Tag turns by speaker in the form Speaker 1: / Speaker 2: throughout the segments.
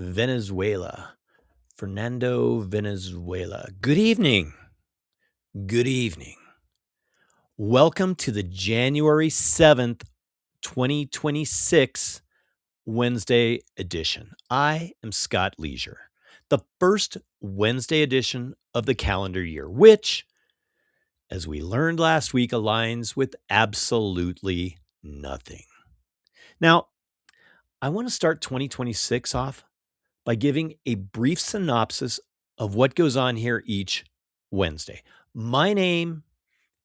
Speaker 1: Venezuela. Fernando Venezuela. Good evening. Good evening. Welcome to the January 7th, 2026 Wednesday edition. I am Scott Leisure, the first Wednesday edition of the calendar year, which, as we learned last week, aligns with absolutely nothing. Now, I want to start 2026 off by giving a brief synopsis of what goes on here each Wednesday. My name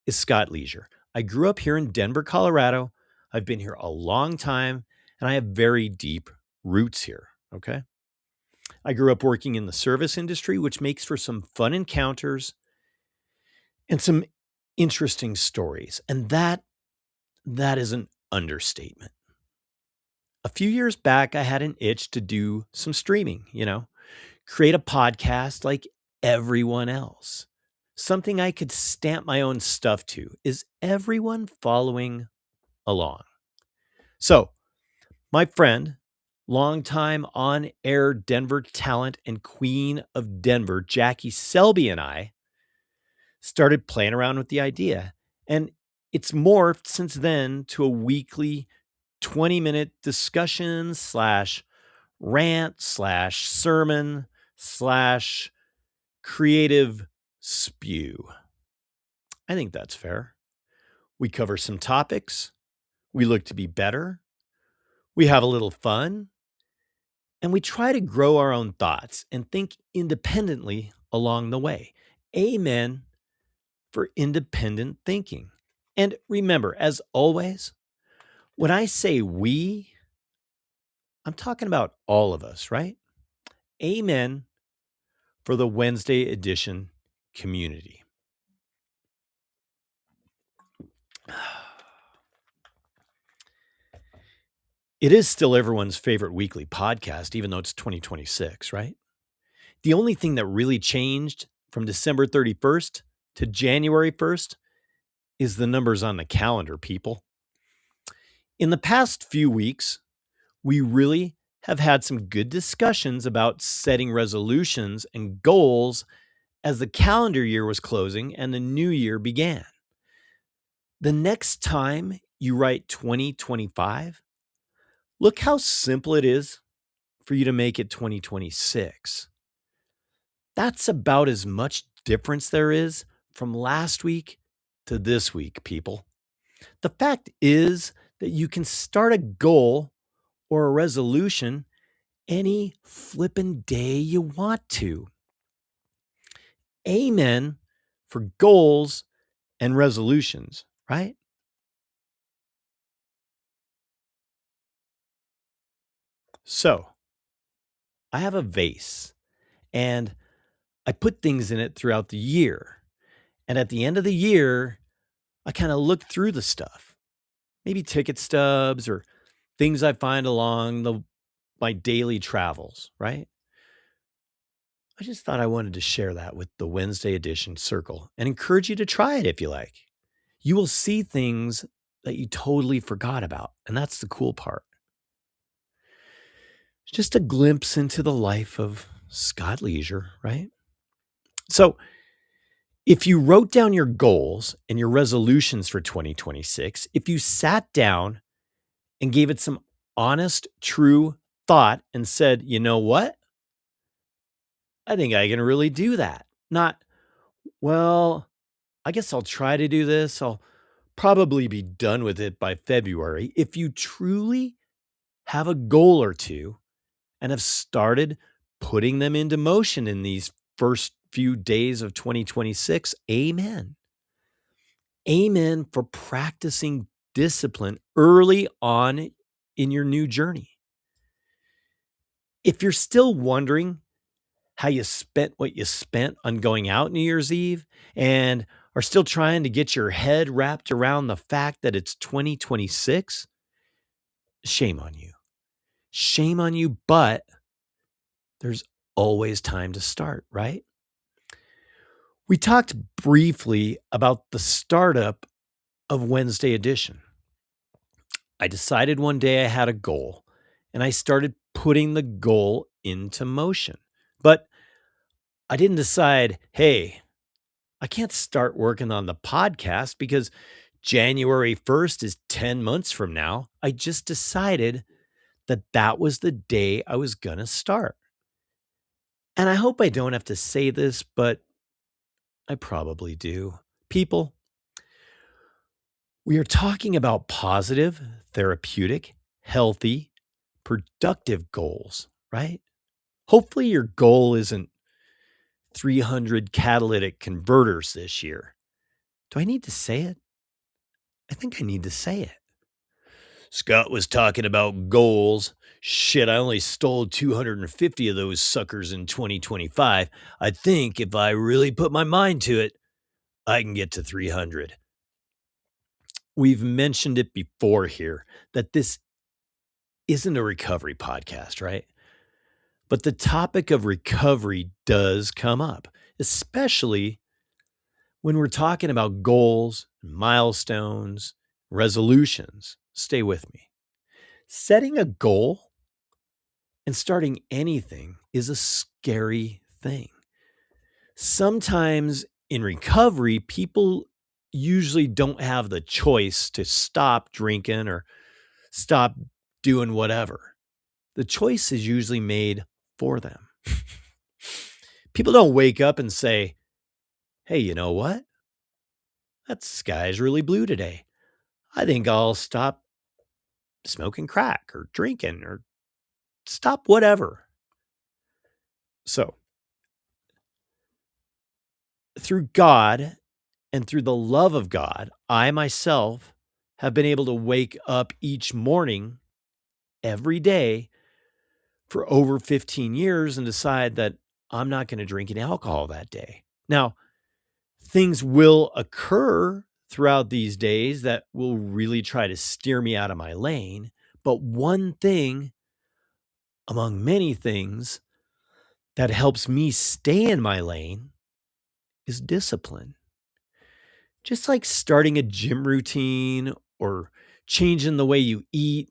Speaker 1: is Scott Leisure. I grew up here in Denver, Colorado. I've been here a long time and I have very deep roots here. Okay. I grew up working in the service industry, which makes for some fun encounters and some interesting stories. And that is an understatement. A few years back, I had an itch to do some streaming, create a podcast like everyone else. Something I could stamp my own stuff to. Is everyone following along? So, my friend, longtime on air Denver talent and queen of Denver, Jackie Selby, and I started playing around with the idea. And it's morphed since then to a weekly 20-minute discussion slash rant slash sermon slash creative spew. I think that's fair. We cover some topics. We look to be better. We have a little fun. And we try to grow our own thoughts and think independently along the way. Amen for independent thinking. And remember, as always, when I say we, I'm talking about all of us, right? Amen for the Wednesday edition community. It is still everyone's favorite weekly podcast, even though it's 2026, right? The only thing that really changed from December 31st to January 1st is the numbers on the calendar, people. In the past few weeks, we really have had some good discussions about setting resolutions and goals as the calendar year was closing and the new year began. The next time you write 2025, look how simple it is for you to make it 2026. That's about as much difference there is from last week to this week, people. The fact is that you can start a goal or a resolution any flippin' day you want to. Amen for goals and resolutions, right? So, I have a vase and I put things in it throughout the year. And at the end of the year, I kind of look through the stuff, maybe ticket stubs or things I find along my daily travels, right? I just thought I wanted to share that with the Wednesday edition circle and encourage you to try it if you like. You will see things that you totally forgot about. And that's the cool part. Just a glimpse into the life of Scott Leisure, right? So, if you wrote down your goals and your resolutions for 2026, if you sat down and gave it some honest, true thought and said, you know what? I think I can really do that. Not, well, I guess I'll try to do this. I'll probably be done with it by February. If you truly have a goal or two and have started putting them into motion in these first few days of 2026, amen. Amen for practicing discipline early on in your new journey. If you're still wondering how you spent what you spent on going out New Year's Eve and are still trying to get your head wrapped around the fact that it's 2026, shame on you. Shame on you, but there's always time to start, right? We talked briefly about the startup of Wednesday edition. I decided one day I had a goal and I started putting the goal into motion. But I didn't decide, hey, I can't start working on the podcast because January 1st is 10 months from now. I just decided that that was the day I was going to start. And I hope I don't have to say this, but I probably do. People, we are talking about positive, therapeutic, healthy, productive goals, right? Hopefully, your goal isn't 300 catalytic converters this year. Do I need to say it? I think I need to say it. Scott was talking about goals. Shit, I only stole 250 of those suckers in 2025. I think if I really put my mind to it, I can get to 300. We've mentioned it before here that this isn't a recovery podcast, right? But the topic of recovery does come up, especially when we're talking about goals, milestones, resolutions. Stay with me. Setting a goal and starting anything is a scary thing. Sometimes in recovery, people usually don't have the choice to stop drinking or stop doing whatever. The choice is usually made for them. People don't wake up and say, hey, you know what? That sky's really blue today. I think I'll stop smoking crack or drinking or stop whatever. So, through God and through the love of God, I myself have been able to wake up each morning, every day, for over 15 years and decide that I'm not going to drink any alcohol that day. Now, things will occur throughout these days that will really try to steer me out of my lane. But one thing among many things that helps me stay in my lane is discipline. Just like starting a gym routine or changing the way you eat,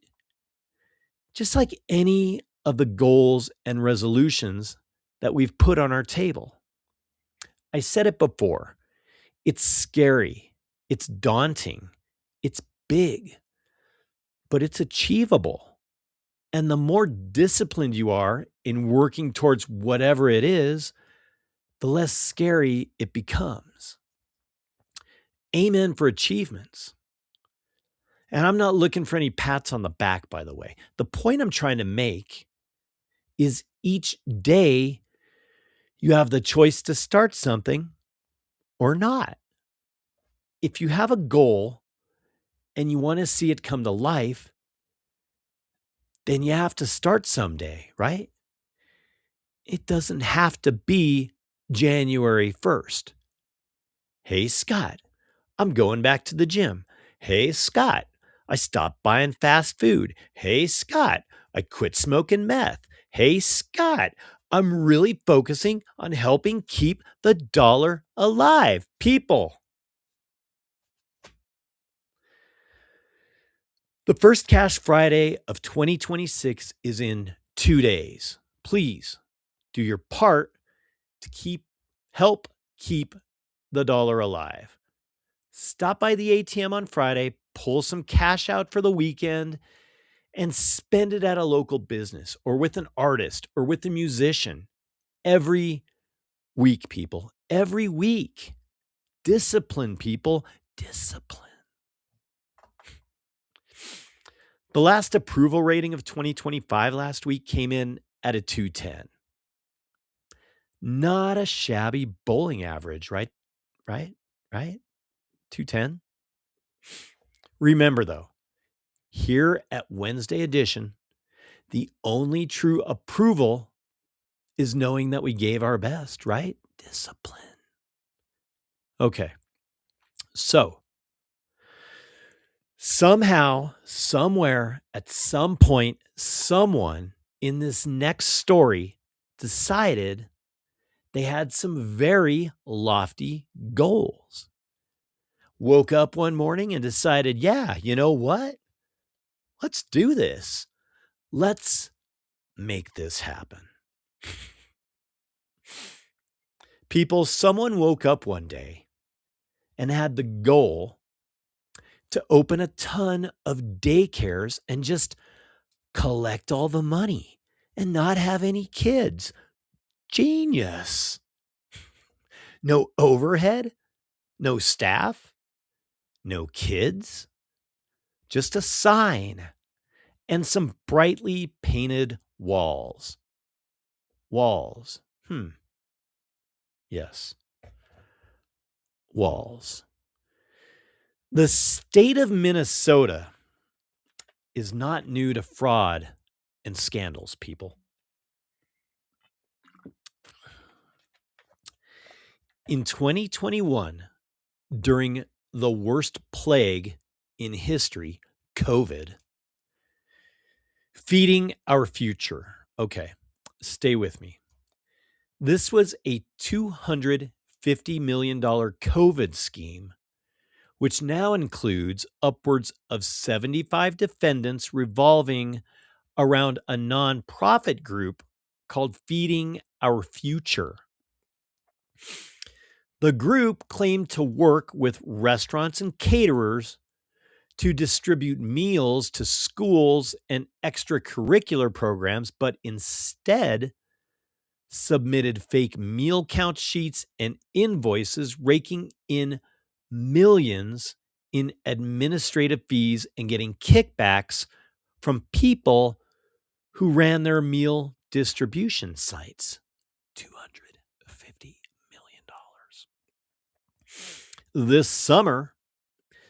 Speaker 1: just like any of the goals and resolutions that we've put on our table. I said it before. It's scary. It's daunting. It's big, but it's achievable. And the more disciplined you are in working towards whatever it is, the less scary it becomes. Amen for achievements. And I'm not looking for any pats on the back, by the way. The point I'm trying to make is each day you have the choice to start something or not. If you have a goal and you want to see it come to life, then you have to start someday, right? It doesn't have to be January 1st. Hey, Scott, I'm going back to the gym. Hey, Scott, I stopped buying fast food. Hey, Scott, I quit smoking meth. Hey, Scott, I'm really focusing on helping keep the dollar alive. People. The first Cash Friday of 2026 is in 2 days. Please do your part to help keep the dollar alive. Stop by the ATM on Friday, pull some cash out for the weekend, and spend it at a local business or with an artist or with a musician. Every week, people. Every week. Discipline, people. Discipline. The last approval rating of 2025 last week came in at a 210. Not a shabby bowling average, right? Right? 210. Remember, though, here at Wednesday Edition, the only true approval is knowing that we gave our best, right? Discipline. Okay. So, somehow, somewhere, at some point, someone in this next story decided they had some very lofty goals. Woke up one morning and decided, yeah, you know what? Let's do this. Let's make this happen. People, someone woke up one day and had the goal to open a ton of daycares and just collect all the money and not have any kids. Genius. No overhead, no staff, no kids, just a sign and some brightly painted walls. Walls. Yes, walls. The state of Minnesota is not new to fraud and scandals, people. In 2021, during the worst plague in history, COVID, feeding our future. Okay, stay with me. This was a $250 million COVID scheme, which now includes upwards of 75 defendants revolving around a nonprofit group called Feeding Our Future. The group claimed to work with restaurants and caterers to distribute meals to schools and extracurricular programs, but instead submitted fake meal count sheets and invoices, raking in millions in administrative fees and getting kickbacks from people who ran their meal distribution sites. $250 million. This summer,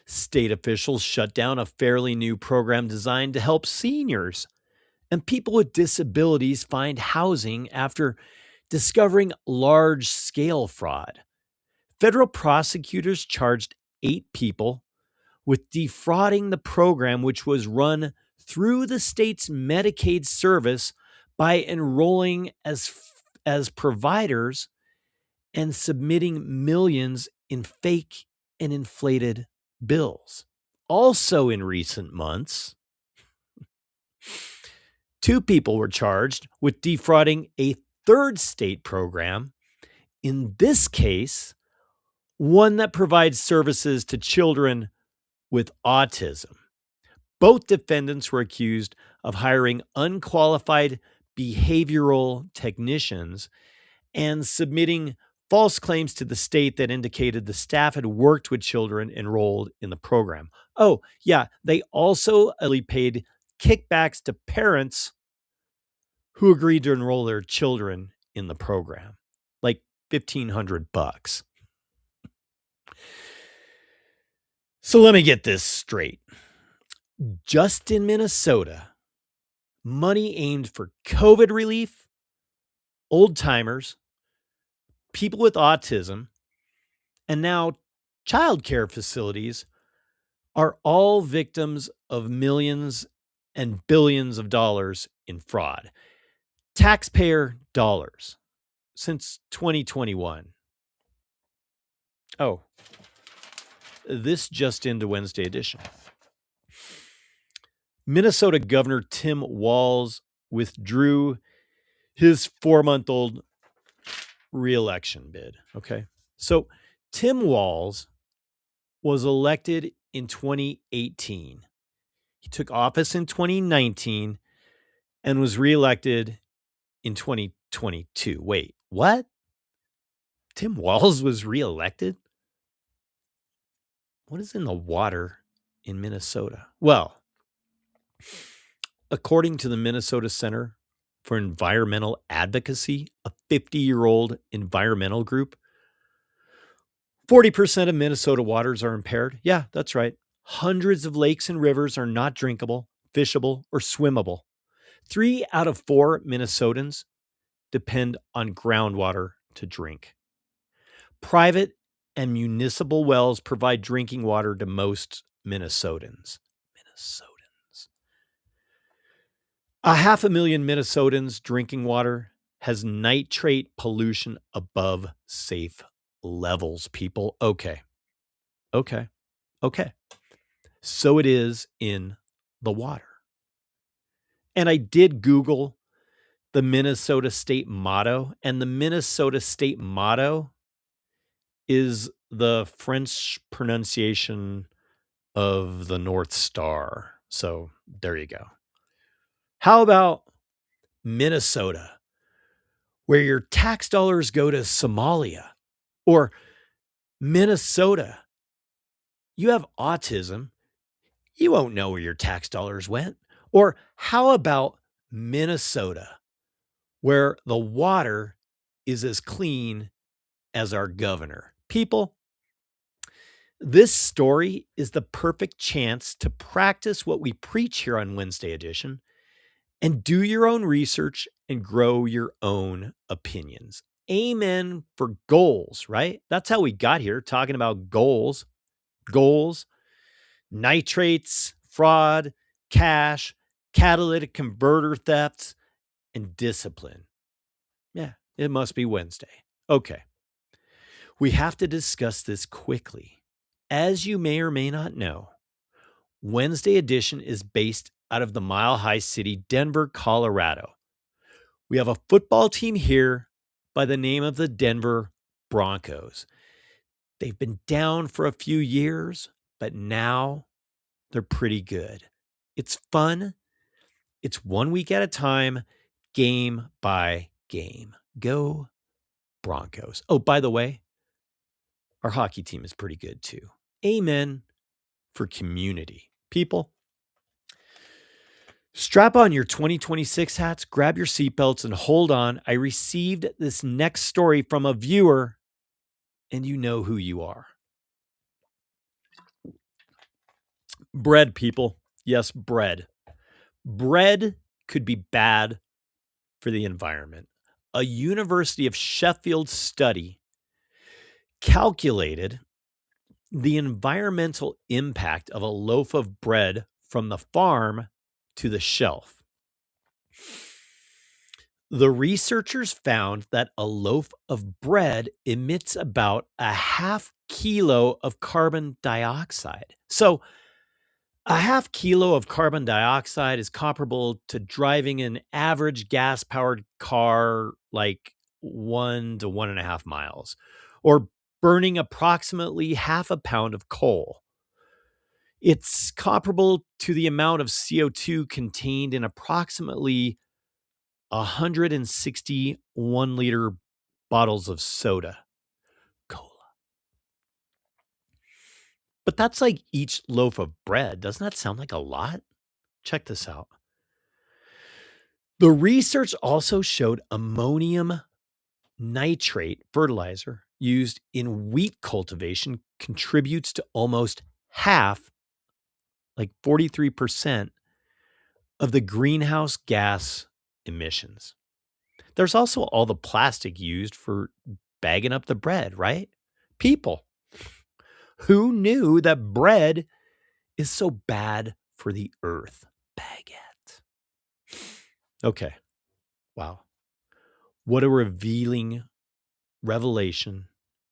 Speaker 1: state officials shut down a fairly new program designed to help seniors and people with disabilities find housing after discovering large-scale fraud. Federal prosecutors charged 8 people with defrauding the program, which was run through the state's Medicaid service by enrolling as providers and submitting millions in fake and inflated bills. Also in recent months, 2 people were charged with defrauding a third state program, in this case, one that provides services to children with autism. Both defendants were accused of hiring unqualified behavioral technicians and submitting false claims to the state that indicated the staff had worked with children enrolled in the program. Oh, yeah, they also paid kickbacks to parents who agreed to enroll their children in the program, like $1,500. So let me get this straight. Just in Minnesota, money aimed for COVID relief, old timers, people with autism, and now childcare facilities are all victims of millions and billions of dollars in fraud. Taxpayer dollars since 2021. Oh, this just into Wednesday edition. Minnesota Governor Tim Walz withdrew his 4-month-old re-election bid. Okay. So Tim Walz was elected in 2018. He took office in 2019 and was reelected in 2022. Wait, what? Tim Walz was reelected? What is in the water in Minnesota? Well, according to the Minnesota Center for Environmental Advocacy, a 50-year-old environmental group, 40% of Minnesota waters are impaired. Yeah, that's right. Hundreds of lakes and rivers are not drinkable, fishable, or swimmable. 3 out of 4 Minnesotans depend on groundwater to drink. Private and municipal wells provide drinking water to most Minnesotans. 500,000 Minnesotans drinking water has nitrate pollution above safe levels, people. Okay. So it is in the water. And I did Google the Minnesota state motto, and the Minnesota state motto is the French pronunciation of the North Star. So there you go. How about Minnesota, where your tax dollars go to Somalia? Or Minnesota, you have autism, you won't know where your tax dollars went. Or how about Minnesota, where the water is as clean as our governor? People, this story is the perfect chance to practice what we preach here on Wednesday edition and do your own research and grow your own opinions. Amen for goals, right? That's how we got here, talking about goals, nitrates, fraud, cash, catalytic converter thefts, and discipline. Yeah, it must be Wednesday. Okay. We have to discuss this quickly. As you may or may not know, Wednesday edition is based out of the Mile High City, Denver, Colorado. We have a football team here by the name of the Denver Broncos. They've been down for a few years, but now they're pretty good. It's fun. It's 1 week at a time, game by game. Go Broncos. Oh, by the way, our hockey team is pretty good too. Amen for community. People, strap on your 2026 hats, grab your seatbelts, and hold on. I received this next story from a viewer, and you know who you are. Bread, people. Yes, bread. Bread could be bad for the environment. A University of Sheffield study calculated the environmental impact of a loaf of bread from the farm to the shelf. The researchers found that a loaf of bread emits about a half kilo of carbon dioxide. So, a half kilo of carbon dioxide is comparable to driving an average gas powered car like 1 to 1.5 miles, or burning approximately half a pound of coal. It's comparable to the amount of CO2 contained in approximately 161 liter bottles of soda, cola. But that's like each loaf of bread. Doesn't that sound like a lot? Check this out. The research also showed ammonium nitrate fertilizer used in wheat cultivation contributes to almost half, like 43%, of the greenhouse gas emissions. There's also all the plastic used for bagging up the bread, right? People, who knew that bread is so bad for the earth? Baguette. Okay. Wow. What a revealing revelation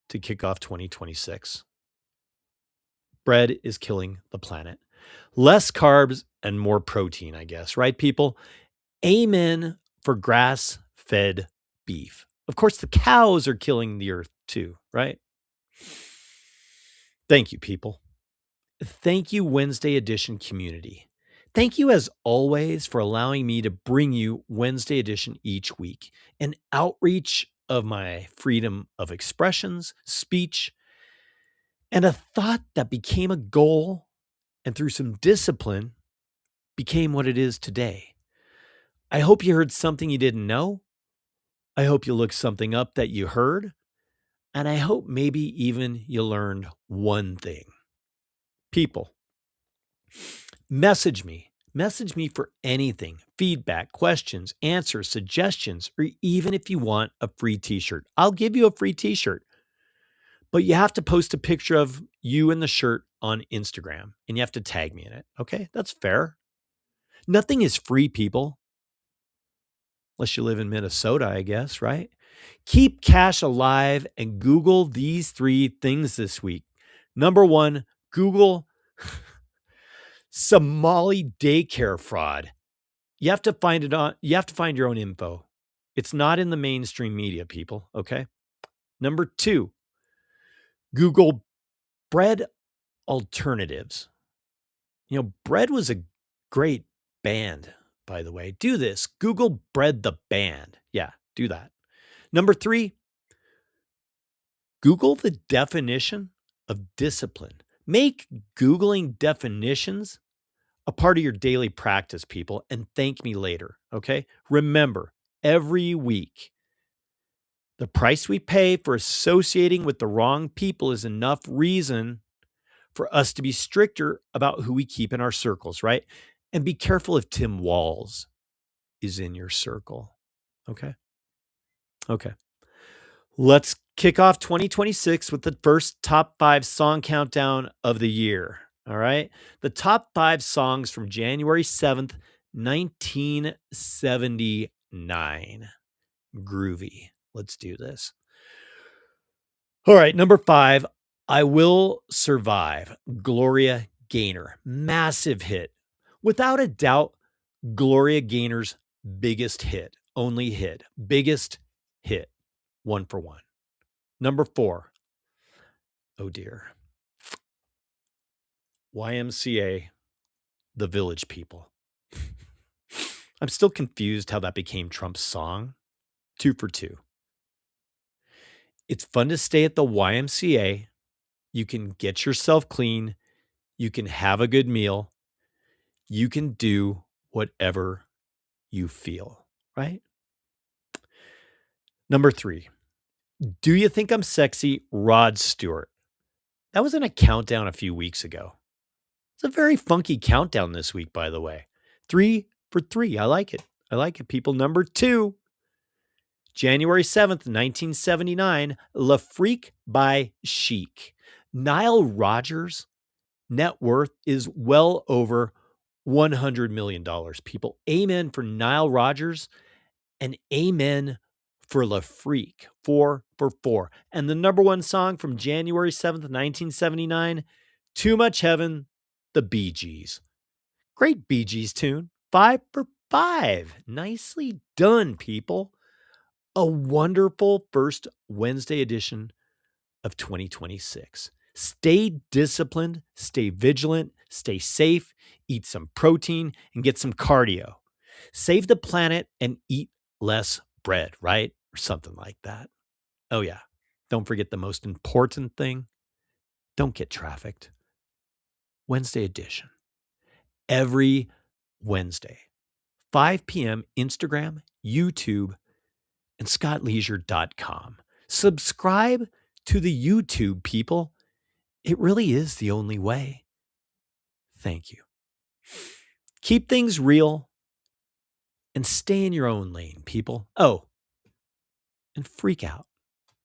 Speaker 1: to kick off 2026. Bread is killing the planet. Less carbs and more protein, I guess, right, people? Amen for grass-fed beef. Of course, the cows are killing the earth too, right? Thank you, people. Thank you, Wednesday edition community. Thank you, as always, for allowing me to bring you Wednesday edition each week, an outreach of my freedom of expressions, speech, and a thought that became a goal and through some discipline became what it is today. I hope you heard something you didn't know. I hope you looked something up that you heard. And I hope maybe even you learned one thing. People, message me. Message me for anything, feedback, questions, answers, suggestions, or even if you want a free t-shirt. I'll give you a free t-shirt. But you have to post a picture of you in the shirt on Instagram and you have to tag me in it. Okay? That's fair. Nothing is free, people. Unless you live in Minnesota, I guess, right? Keep cash alive and Google these 3 things this week. Number 1, Google Somali daycare fraud. You have to find your own info. It's not in the mainstream media, people. Okay. Number two, Google bread alternatives. Bread was a great band, by the way. Do this. Google Bread the band. Yeah, do that. Number three, Google the definition of discipline. Make Googling definitions a part of your daily practice, people, and thank me later. Okay. Remember, every week, the price we pay for associating with the wrong people is enough reason for us to be stricter about who we keep in our circles, right? And be careful if Tim Walls is in your circle. Okay. Okay. Let's kick off 2026 with the first top 5 song countdown of the year. All right. The top 5 songs from January 7th, 1979. Groovy. Let's do this. All right. Number 5, I Will Survive. Gloria Gaynor. Massive hit. Without a doubt, Gloria Gaynor's biggest hit. Only hit. Biggest hit. One for one. Number 4. Oh dear. YMCA, The Village People. I'm still confused how that became Trump's song. 2 for 2. It's fun to stay at the YMCA. You can get yourself clean. You can have a good meal. You can do whatever you feel, right? Number 3. Do You Think I'm Sexy? Rod Stewart. That was in a countdown a few weeks ago. It's a very funky countdown this week, by the way. 3 for 3. I like it. I like it, people. Number 2, January 7th, 1979, Le Freak by Chic. Nile Rodgers' net worth is well over $100 million, people. Amen for Nile Rodgers and amen for Le Freak. 4 for 4. And the number 1 song from January 7th, 1979, Too Much Heaven, the Bee Gees. Great Bee Gees tune. 5 for 5. Nicely done, people. A wonderful first Wednesday edition of 2026. Stay disciplined, stay vigilant, stay safe, eat some protein, and get some cardio. Save the planet and eat less bread, right? Or something like that. Oh, yeah. Don't forget the most important thing. Don't get trafficked. Wednesday edition. Every Wednesday, 5 p.m. Instagram, YouTube, and scottleisure.com. Subscribe to the YouTube, people. It really is the only way. Thank you. Keep things real and stay in your own lane, people. Oh, and freak out